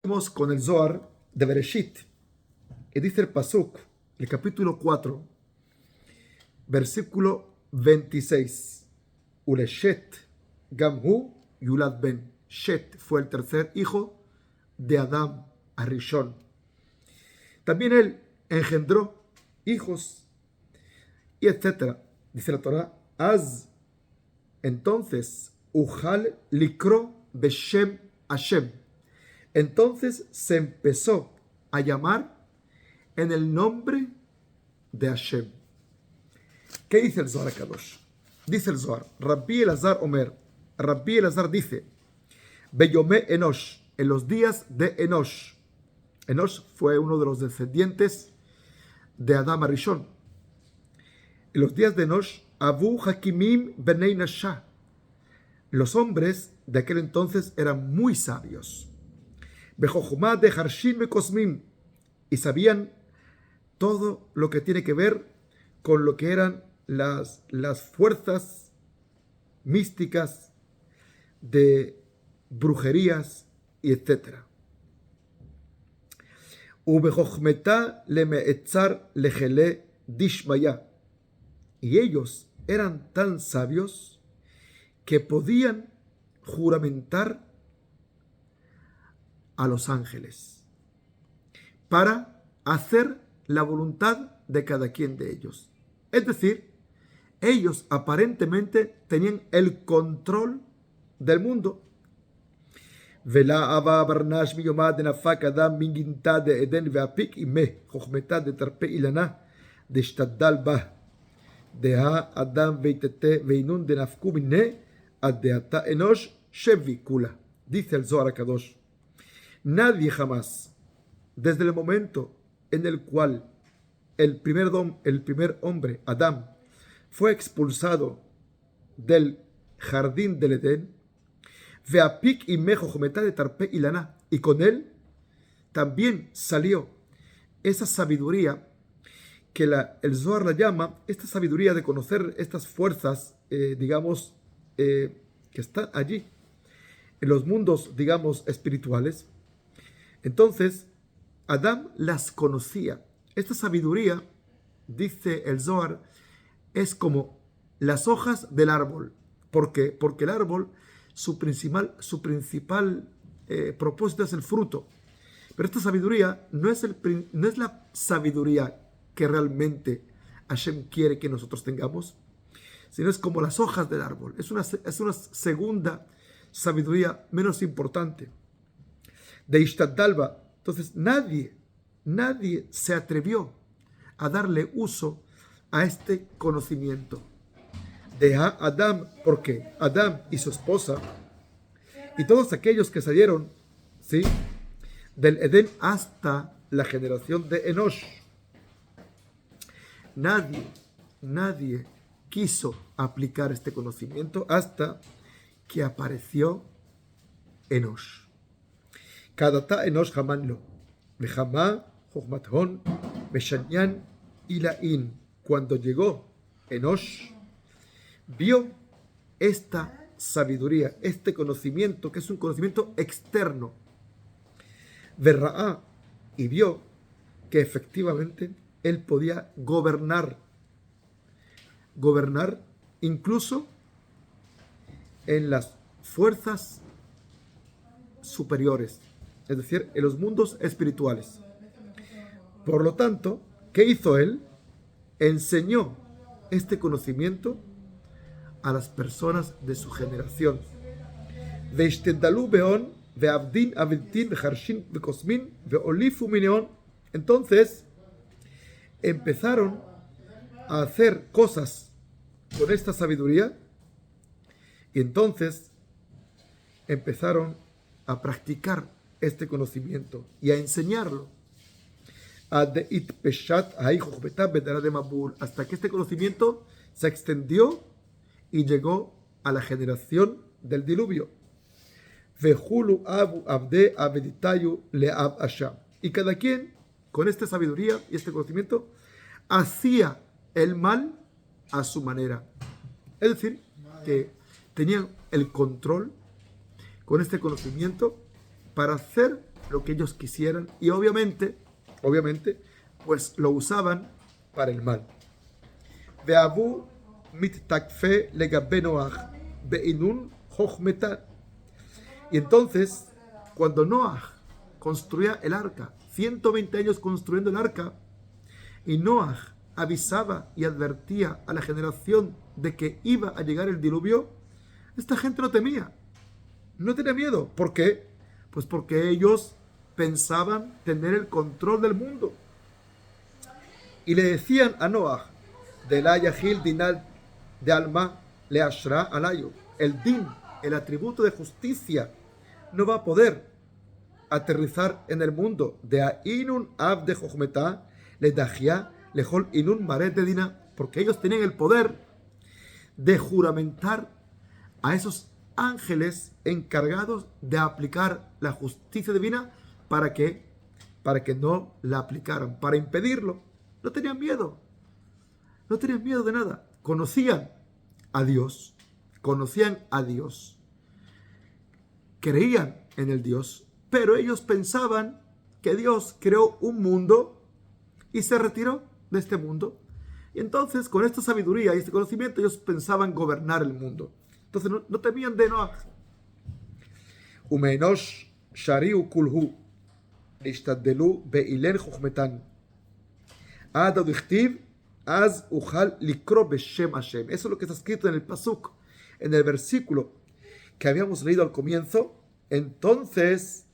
Vamos con el Zohar de Bereshit. Y dice el Pasuk, el capítulo 4, versículo 26. Uleshet Gamhu Yulad Ben. Shet fue el tercer hijo de Adam Arishon. También él engendró hijos y etcétera. Dice la Torah, entonces, Ujal Likro Beshem Hashem. Entonces se empezó a llamar en el nombre de Hashem. ¿Qué dice el Zohar Kadosh? Dice el Zohar, Rabbi Elazar Omer, Rabbi Elazar dice, Beyomé Enosh, en los días de Enosh. Enosh fue uno de los descendientes de Adam Arishon. En los días de Enosh, Abu Hakimim Benei Nashah. Los hombres de aquel entonces eran muy sabios. Bejochumá de Harshin Mekosmim, y sabían todo lo que tiene que ver con lo que eran las fuerzas místicas de brujerías y etc. Ubejochmetá lemeetzar lejele dishmaya, y ellos eran tan sabios que podían juramentar a los ángeles para hacer la voluntad de cada quien de ellos. Es decir, ellos aparentemente tenían el control del mundo. Vela ava barnash miyomad de nafak adam minginta de eden veapik ime chochmeta de tarpe ilana de shtadal bah de ha adam veitete veinun de nafku minne ad de ata enosh shevikula. Dice el Zohar Kadosh, nadie jamás, desde el momento en el cual el primer hombre, Adán, fue expulsado del jardín del Edén, veapik y mejojometá de tarpe y lana, y con él también salió esa sabiduría que el Zohar la llama, esta sabiduría de conocer estas fuerzas, que están allí, en los mundos, espirituales. Entonces, Adán las conocía. Esta sabiduría, dice el Zohar, es como las hojas del árbol. ¿Por qué? Porque el árbol, su principal propósito es el fruto. Pero esta sabiduría no es la sabiduría que realmente Hashem quiere que nosotros tengamos, sino es como las hojas del árbol. Es una segunda sabiduría menos importante. De Ishtadalba. Entonces nadie se atrevió a darle uso a este conocimiento. De Adam, porque Adam y su esposa y todos aquellos que salieron, ¿sí?, del Edén hasta la generación de Enosh, nadie quiso aplicar este conocimiento hasta que apareció Enosh. Kadata Enosh Hamanlo, Mejamá, Jochmathon, Meshanyan y Laín. Cuando llegó Enosh, vio esta sabiduría, este conocimiento, que es un conocimiento externo. Verraá, y vio que efectivamente él podía gobernar incluso en las fuerzas superiores, es decir, en los mundos espirituales. Por lo tanto, ¿qué hizo él? Enseñó este conocimiento a las personas de su generación. Entonces empezaron a hacer cosas con esta sabiduría y entonces empezaron a practicar este conocimiento y a enseñarlo. Hasta que este conocimiento se extendió y llegó a la generación del diluvio. Y cada quien, con esta sabiduría y este conocimiento, hacía el mal a su manera. Es decir, que tenían el control con este conocimiento para hacer lo que ellos quisieran y obviamente, pues lo usaban para el mal. Ve'avu mittakfe legabe Noach be'inun chochmeta. Y entonces, cuando Noach construía el arca, 120 años construyendo el arca, y Noach avisaba y advertía a la generación de que iba a llegar el diluvio, esta gente no temía, no tenía miedo. ¿Por qué? Pues porque ellos pensaban tener el control del mundo. Y le decían a Noach, de la yahil dinal de alma le ashra alayo, el din, el atributo de justicia, no va a poder aterrizar en el mundo. De ainun ab de jochmetá le dajia lejol inun maret de dina, porque ellos tenían el poder de juramentar a esos ángeles encargados de aplicar la justicia divina para que no la aplicaran, para impedirlo. No tenían miedo de nada. Conocían a Dios, creían en el Dios, pero ellos pensaban que Dios creó un mundo y se retiró de este mundo. Y entonces, con esta sabiduría y este conocimiento, ellos pensaban gobernar el mundo. Entonces, no temían de Noach. Umeinosh shariu kulhu ishtadelu beilen chochmetan ad dichtiv az uchal likro beshem Hashem. Eso es lo que está escrito en el pasuk, en el versículo que habíamos leído al comienzo. Entonces,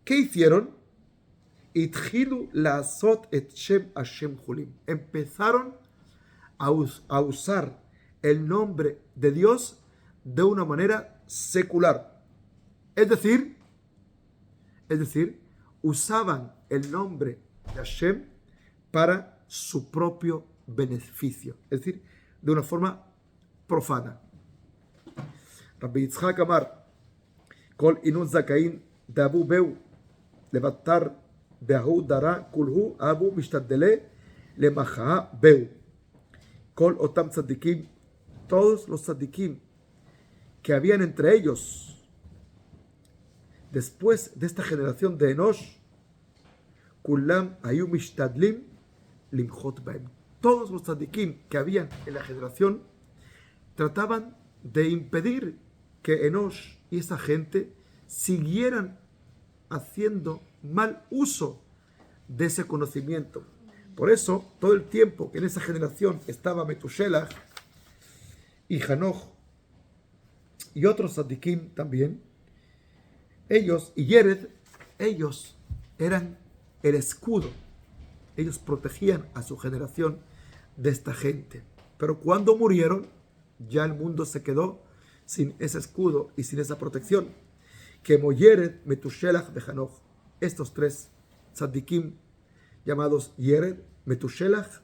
¿qué hicieron? Itchilu la'asot et shem Hashem chulim. Empezaron a usar el nombre de Dios de una manera secular. Es decir, usaban el nombre de Hashem para su propio beneficio. Es decir, de una forma profana. Rabbi Yitzhak Amar, Kol inun zakain dabu beu levatar behu dara kulhu abu mishtadele lemacha beu. Kol otam tzadikim, todos los tzadikim que habían entre ellos después de esta generación de Enosh, kulam ayu mishtadlim limchot baem. Todos los tzadikim que habían en la generación trataban de impedir que Enosh y esa gente siguieran haciendo mal uso de ese conocimiento. Por eso, todo el tiempo que en esa generación estaba Metushelach y Hanoch y otros tzadikim también, ellos y Yered, ellos eran el escudo. Ellos protegían a su generación de esta gente. Pero cuando murieron, ya el mundo se quedó sin ese escudo y sin esa protección. Que Yered, Metushelach y Hanoch, estos tres tzadikim llamados Yered, Metushelach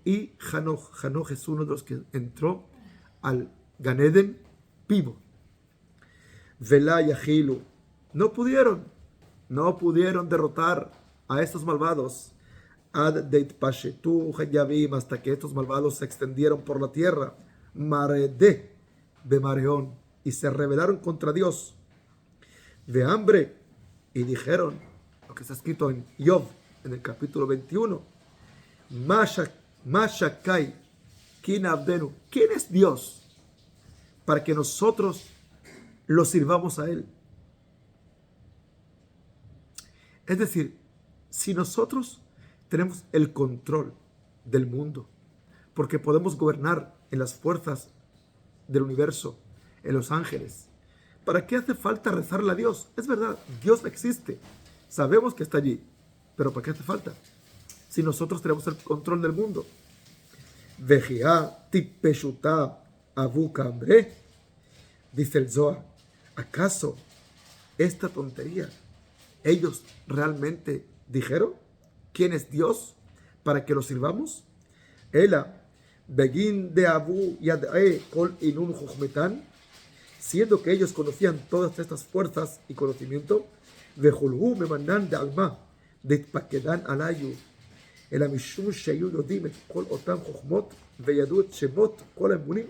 y Hanoch. Hanoch es uno de los que entró al Gan Eden vivo. Vela Yahilu, no pudieron derrotar a estos malvados. Ad deit pashetu hayavim, hasta que estos malvados se extendieron por la tierra. Marede bemareón, y se rebelaron contra Dios. De hambre, y dijeron lo que está escrito en Job, en el capítulo 21. Mashakai kin abdenu, ¿quién es Dios para que nosotros lo sirvamos a Él? Es decir, si nosotros tenemos el control del mundo, porque podemos gobernar en las fuerzas del universo, en los ángeles, ¿para qué hace falta rezarle a Dios? Es verdad, Dios existe, sabemos que está allí, pero ¿para qué hace falta? Si nosotros tenemos el control del mundo. Vejia tipeshuta avu kambre, dice el Zohar, ¿acaso esta tontería ellos realmente dijeron? ¿Quién es Dios para que lo sirvamos? Ela begin de avu yadae kol inun chochmetan, siendo que ellos conocían todas estas fuerzas y conocimiento, vejulhu memanan de alma detpakedan alayu, ela mishum shayu yodim et kol otam chochmot veyadu et shemot kol emunim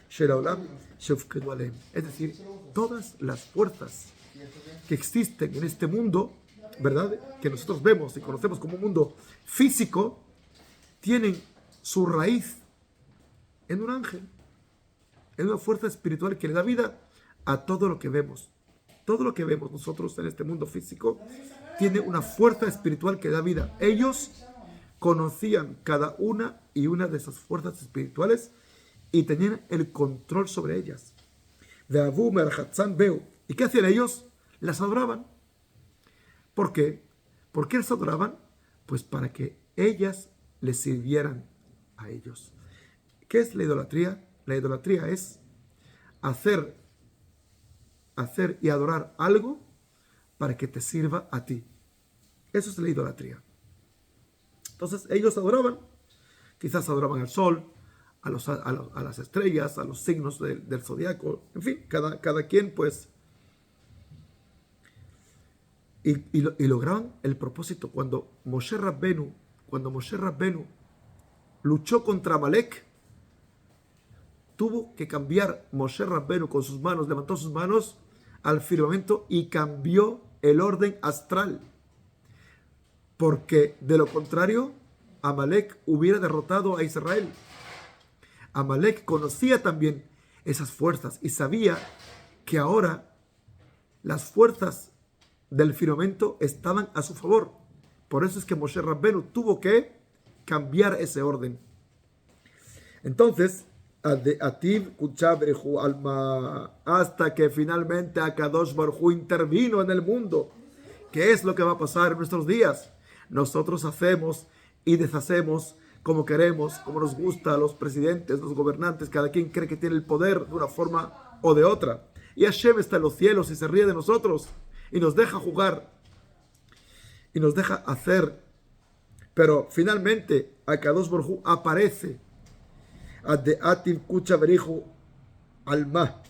shel haolam shufkedu alehem. Es decir, todas las fuerzas que existen en este mundo, ¿verdad? Que nosotros vemos y conocemos como un mundo físico, tienen su raíz en un ángel, en una fuerza espiritual que le da vida a todo lo que vemos. Todo lo que vemos nosotros en este mundo físico tiene una fuerza espiritual que da vida. Ellos conocían cada una y una de esas fuerzas espirituales y tenían el control sobre ellas. ¿Y qué hacían ellos? Las adoraban. ¿Por qué? ¿Por qué las adoraban? Pues para que ellas les sirvieran a ellos. ¿Qué es la idolatría? La idolatría es hacer y adorar algo para que te sirva a ti. Eso es la idolatría. Entonces ellos adoraban, quizás adoraban al sol, a las estrellas, a los signos del zodiaco, en fin, cada quien pues. Y lograban el propósito. Cuando Moshe Rabbenu luchó contra Amalek, tuvo que cambiar Moshe Rabbenu con sus manos, levantó sus manos al firmamento y cambió el orden astral. Porque de lo contrario, Amalek hubiera derrotado a Israel. Amalek conocía también esas fuerzas y sabía que ahora las fuerzas del firmamento estaban a su favor. Por eso es que Moshe Rabbenu tuvo que cambiar ese orden. Entonces, hasta que finalmente Akadosh Baruj Hu intervino en el mundo. ¿Qué es lo que va a pasar en nuestros días? Nosotros hacemos y deshacemos como queremos, como nos gusta, los presidentes, los gobernantes, cada quien cree que tiene el poder de una forma o de otra. Y Hashem está en los cielos y se ríe de nosotros y nos deja jugar y nos deja hacer. Pero finalmente Akadosh Baruj Hu aparece. Adeativ kucha berihu alma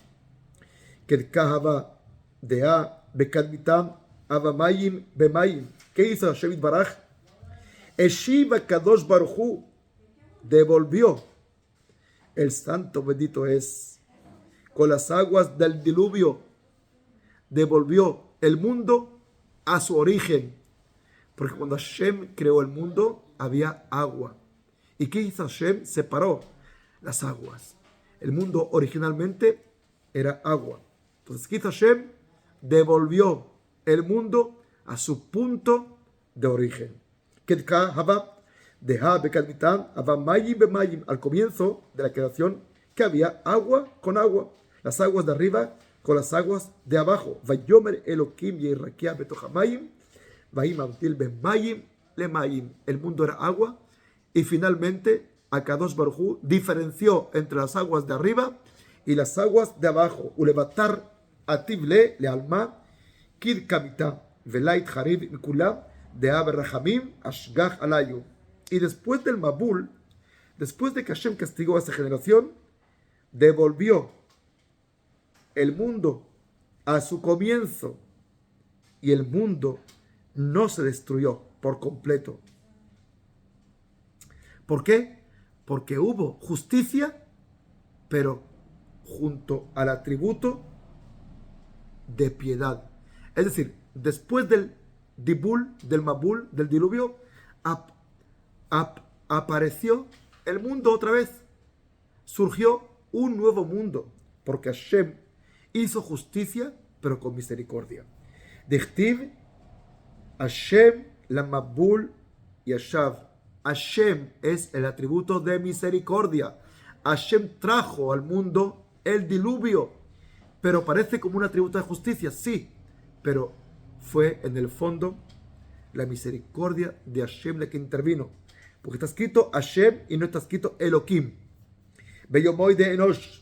kedkahava dea bekadmitam avamayim bemayim. ¿Qué hizo Hashem Baraj? Eshiva Kadosh Baruj Hu devolvió, el santo bendito es, con las aguas del diluvio, devolvió el mundo a su origen. Porque cuando Hashem creó el mundo, había agua. ¿Y qué hizo Hashem? Separó las aguas. El mundo originalmente era agua. Entonces, ¿qué hizo Hashem? Devolvió el mundo a su punto de origen. Al comienzo de la creación, que había agua con agua, las aguas de arriba con las aguas de abajo. El mundo era agua y finalmente Akadosh Baruj Hu diferenció entre las aguas de arriba y las aguas de abajo. Ulevatar ativle le alma kid kamita velait harib mikula de Abraham ashgach alayu. Y después del Mabul, después de que Hashem castigó a esa generación, devolvió el mundo a su comienzo y el mundo no se destruyó por completo. ¿Por qué? Porque hubo justicia, pero junto al atributo de piedad. Es decir, después del Dibul, del Mabul, del diluvio, apareció el mundo otra vez. Surgió un nuevo mundo, porque Hashem hizo justicia, pero con misericordia. Dichtiv, Hashem la Mabul Yashav. Hashem es el atributo de misericordia. Hashem trajo al mundo el diluvio, pero parece como un atributo de justicia, sí, pero fue en el fondo la misericordia de Hashem la que intervino, porque está escrito Hashem y no está escrito Elohim. Beyomoy de Enosh,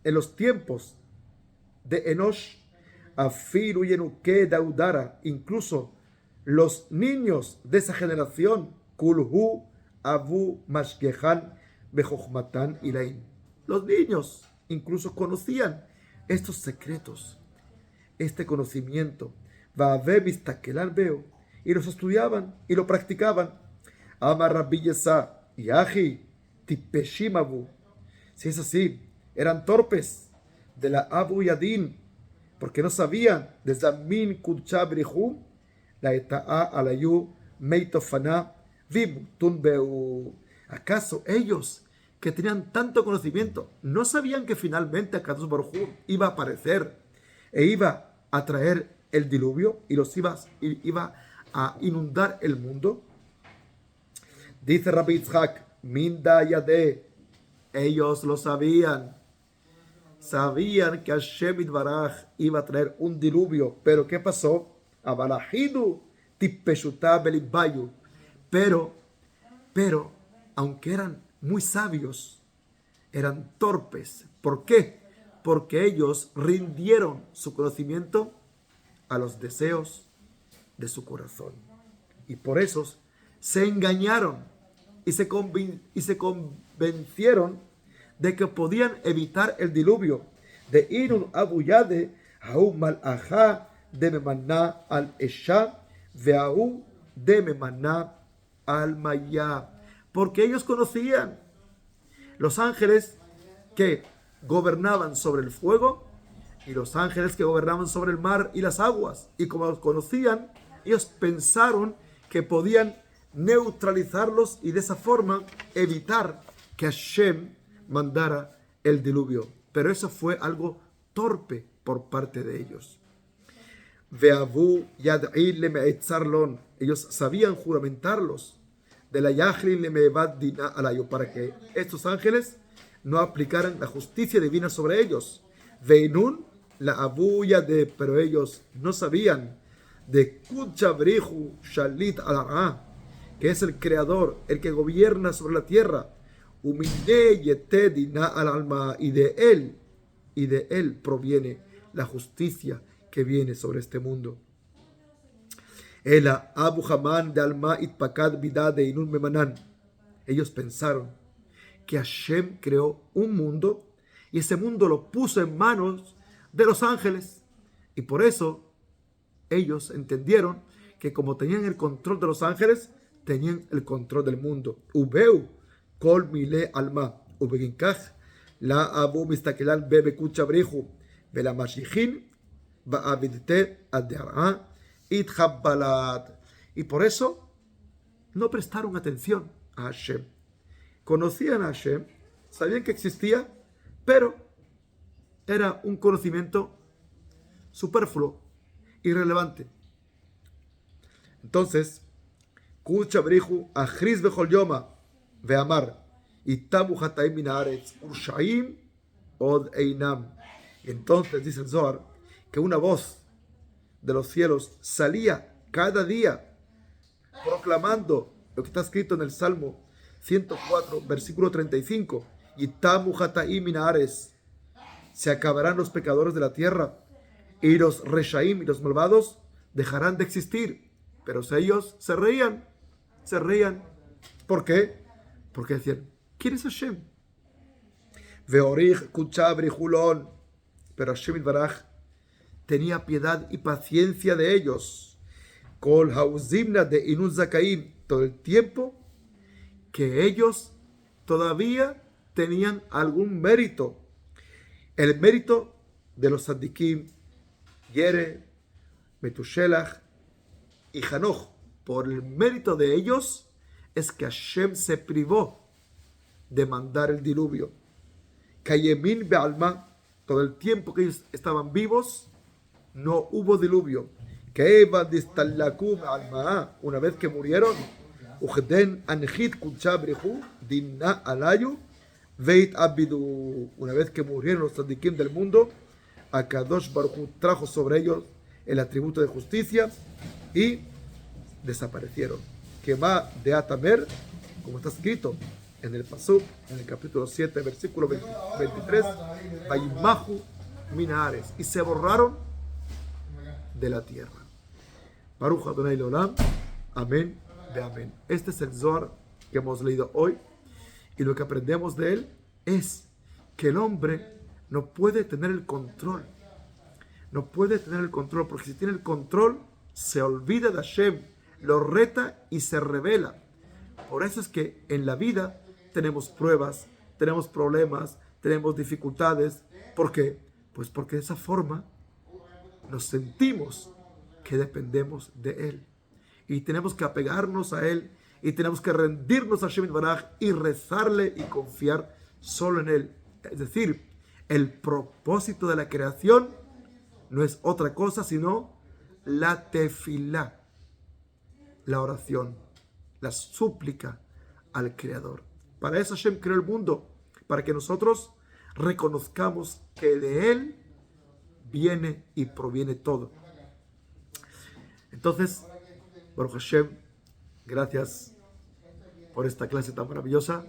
en los tiempos de Enosh, Afiru Yenuke Daudara, incluso los niños de esa generación, Kulhu Abu Mashkehan Bejochmatan Ilain. Los niños incluso conocían estos secretos, este conocimiento. Vaave Mistakelan Veo, y los estudiaban y lo practicaban. Amar Rabbi Yesa Yahi Tipeshimabu. Si es así, eran torpes de la Abu Yadin, porque no sabían de Zamin Kuchabrihu, la eta'a alayu meitofana vimutun beu. ¿Acaso ellos que tenían tanto conocimiento no sabían que finalmente Akadosh Baruj Hu iba a aparecer e iba a traer el diluvio y iba a inundar el mundo? Dice Rabbi Yitzhak, Minda Yadeh, ellos lo sabían que Hashem Itbaraj iba a traer un diluvio, pero ¿qué pasó? Abalahidu tipeshuta belibayu. Pero, aunque eran muy sabios, eran torpes. ¿Por qué? Porque ellos rindieron su conocimiento a los deseos de su corazón. Y por eso se engañaron y se convencieron de que podían evitar el diluvio. De Irun Abuyade, Aú Malajá de Memaná al Esha, de Aú de Memaná al Mayá. Porque ellos conocían los ángeles que gobernaban sobre el fuego y los ángeles que gobernaban sobre el mar y las aguas. Y como los conocían, ellos pensaron que podían neutralizarlos y de esa forma evitar que Hashem mandara el diluvio. Pero eso fue algo torpe por parte de ellos. Ve'avu yad'i leme'etzarlon. Ellos sabían juramentarlos de la yahli leme'evad dina alayo, para que estos ángeles no aplicaran la justicia divina sobre ellos. Ve'inun la abu yade, pero ellos no sabían de Kuchabrihu shalit al'a, que es el creador, el que gobierna sobre la tierra. Umine yete dina al alma, y de él proviene la justicia que viene sobre este mundo. Ela Abu Haman de alma itpakad vida de inun memanan. Ellos pensaron que Hashem creó un mundo y ese mundo lo puso en manos de los ángeles, y por eso ellos entendieron que como tenían el control de los ángeles, tenían el control del mundo. Ubeu kol mile alma ubeginkach la abu mistakelan bebe kuchabrihu vela mashichin ba'avidte adara ithabbalat. Y por eso no prestaron atención a Hashem. Conocían a Hashem, sabían que existía, pero era un conocimiento superfluo, irrelevante. Entonces, Kuchabrihu achriz bechol yoma ve'amar itamu hataim min haaretz urshaim od einam. Y entonces dice el Zohar que una voz de los cielos salía cada día proclamando lo que está escrito en el Salmo 104, versículo 35. Itamu hataim min haaretz, se acabarán los pecadores de la tierra y los reshaim y los malvados dejarán de existir. Pero ellos se reían. ¿Por qué? Porque decían, ¿quién es Hashem? Veorich kuchabri hulon. Pero Hashem Itbaraj tenía piedad y paciencia de ellos. Kol hauzimna de inun zakaim, todo el tiempo que ellos todavía tenían algún mérito. El mérito de los Sadikim, Yere, Metushelach y Hanoch, por el mérito de ellos, es que Hashem se privó de mandar el diluvio. Kayemin be'alma, todo el tiempo que ellos estaban vivos, no hubo diluvio. Keiba distallakum alma, una vez que murieron, Ujden anjit kuchabrihu dinna alayu veit abidu, una vez que murieron los tzadikim del mundo, Akadosh Baruj Hu trajo sobre ellos el atributo de justicia y desaparecieron. Kema de Atamer, como está escrito en el Pasuk, en el capítulo 7, versículo 23, Vaimahu Minares, y se borraron de la tierra. Baruch Adonai Leolam, amén de amén. Este es el Zohar que hemos leído hoy, y lo que aprendemos de él es que el hombre no puede tener el control. No puede tener el control, porque si tiene el control, se olvida de Hashem, lo reta y se revela. Por eso es que en la vida tenemos pruebas, tenemos problemas, tenemos dificultades. ¿Por qué? Pues porque de esa forma nos sentimos que dependemos de Él. Y tenemos que apegarnos a Él. Y tenemos que rendirnos a Hashem Baraj y rezarle y confiar solo en Él. Es decir, el propósito de la creación no es otra cosa sino la tefilá, la oración, la súplica al Creador. Para eso Hashem creó el mundo, para que nosotros reconozcamos que de Él viene y proviene todo. Entonces, Baruch Hashem, gracias por esta clase tan maravillosa.